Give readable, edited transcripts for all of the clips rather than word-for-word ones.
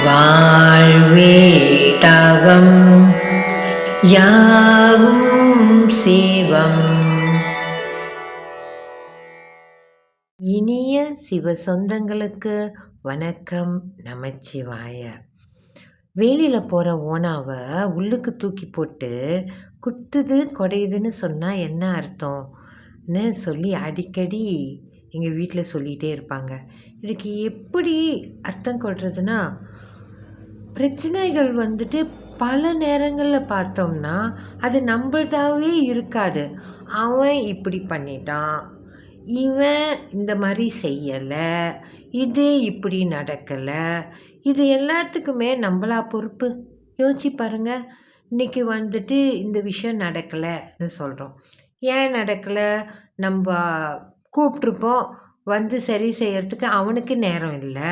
வாழ்வே தவம் யாவும் சிவம். இனிய சிவ சொந்தங்களுக்கு வணக்கம். நமச்சிவாய. வேலியில் போகிற ஓனாவை உள்ளுக்கு தூக்கி போட்டு குத்துது குடையுதுன்னு சொன்னால் என்ன அர்த்தம்னு சொல்லி அடிக்கடி எங்கள் வீட்டில் சொல்லிகிட்டே இருப்பாங்க. இதுக்கு எப்படி அர்த்தம் கொள்றதுன்னா, பிரச்சனைகள் வந்துட்டு பல நேரங்களில் பார்த்தோம்னா அது நம்மள்தாவே இருக்காது. அவன் இப்படி பண்ணிட்டான், இவன் இந்த மாதிரி செய்யலை, இது இப்படி நடக்கலை, இது எல்லாத்துக்குமே நம்மளா பொறுப்பு? யோசிச்சு பாருங்க. இன்றைக்கி வந்துட்டு இந்த விஷயம் நடக்கலைன்னு சொல்கிறோம். ஏன் நடக்கலை? நம்ம கூப்பிட்ருப்போம், வந்து சரி செய்யறதுக்கு அவனுக்கு நேரம் இல்லை.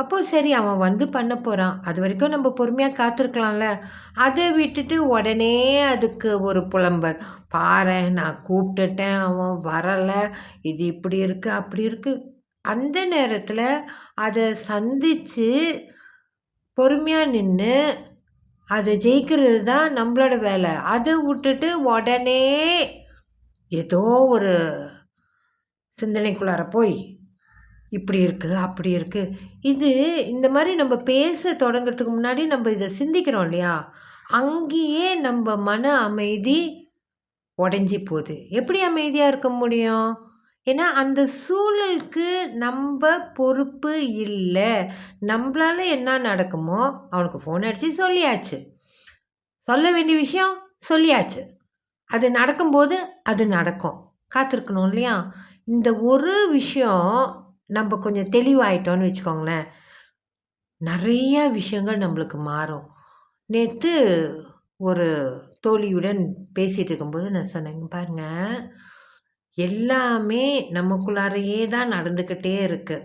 அப்போது சரி, அவன் வந்து பண்ண போகிறான், அது வரைக்கும் நம்ம பொறுமையாக காத்திருக்கலாம்ல. அதை விட்டுட்டு உடனே அதுக்கு ஒரு புலம்பல். பாரேன், நான் கூப்பிட்டுட்டேன், அவன் வரலை, இது இப்படி இருக்குது அப்படி இருக்குது. அந்த நேரத்தில் அதை சந்தித்து பொறுமையாக நின்று அதை ஜெயிக்கிறது தான் நம்மளோட வேலை. அதை விட்டுட்டு உடனே ஏதோ ஒரு சிந்தனைக்குள்ளார போய் இப்படி இருக்குது அப்படி இருக்குது. இந்த மாதிரி நம்ம பேச தொடங்கிறதுக்கு முன்னாடி நம்ம இதை சிந்திக்கிறோம் இல்லையா, அங்கேயே நம்ம மன அமைதி உடஞ்சி போகுது. எப்படி அமைதியாக இருக்க முடியும்? ஏன்னா அந்த சூழலுக்கு நம்ம பொறுப்பு இல்லை. நம்மளால என்ன நடக்குமோ அவனுக்கு ஃபோன் அடித்து சொல்லியாச்சு, சொல்ல வேண்டிய விஷயம் சொல்லியாச்சு, அது நடக்கும்போது அது நடக்கும், காத்திருக்கணும் இல்லையா. இந்த ஒரு விஷயம் நம்ம கொஞ்சம் தெளிவாயிட்டோன்னு வச்சுக்கோங்களேன், நிறைய விஷயங்கள் நம்மளுக்கு மாறும். நேற்று ஒரு தோழியுடன் பேசிகிட்டு இருக்கும்போது நான் சொன்னேங்க, பாருங்கள், எல்லாமே நமக்குள்ளாரையே தான் நடந்துக்கிட்டே இருக்கு.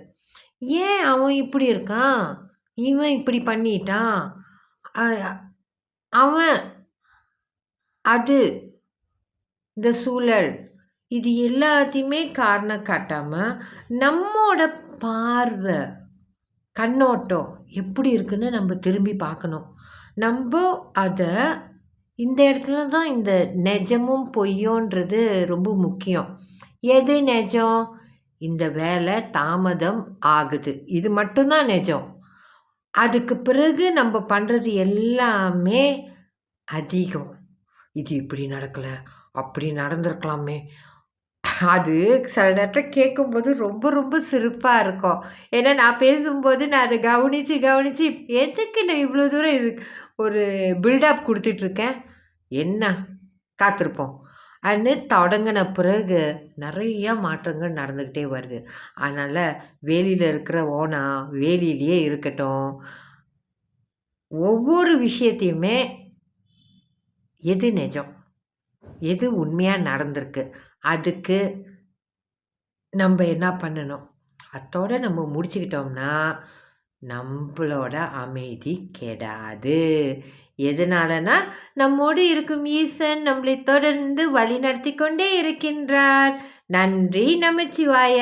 ஏன் அவன் இப்படி இருக்கான், இவன் இப்படி பண்ணிட்டான், அவன் அது இந்த சூழல், இது எல்லாத்தையுமே காரணம் காட்டாமல் நம்மோட பார்வை கண்ணோட்டம் எப்படி இருக்குன்னு நம்ம திரும்பி பார்க்கணும். நம்ம அதை இந்த இடத்துல தான் இந்த நிஜமும் பொய்யோன்றது ரொம்ப முக்கியம். எது நிஜம்? இந்த வேலை தாமதம் ஆகுது, இது மட்டும்தான் நிஜம். அதுக்கு பிறகு நம்ம பண்ணுறது எல்லாமே அதிகம். இது இப்படி நடக்கலை, அப்படி நடந்திருக்கலாமே. அது சில நேரத்தில் கேட்கும்போது ரொம்ப ரொம்ப சிரிப்பாக இருக்கும். ஏன்னா நான் பேசும்போது நான் அதை கவனித்து எதுக்கு நான் இவ்வளோ தூரம் இது ஒரு பில்டப் கொடுத்துட்ருக்கேன், என்ன காத்திருப்போம் அன்னு தொடங்கின பிறகு நிறையா மாற்றங்கள் நடந்துக்கிட்டே வருது. அதனால் வேலியில் இருக்கிற ஓனா வேலியிலேயே இருக்கட்டும். ஒவ்வொரு விஷயத்தையுமே எது நிஜம், எது உண்மையாக நடந்திருக்கு, அதுக்கு நம்ம என்ன பண்ணணும், அதோடு நம்ம முடிச்சுக்கிட்டோம்னா நம்மளோட அமைதி கெடாது. எதனாலனா, நம்மோடு இருக்கும் ஈசன் நம்மளை தொடர்ந்து வழி நடத்தி கொண்டே இருக்கின்றார். நன்றி. நமச்சிவாய.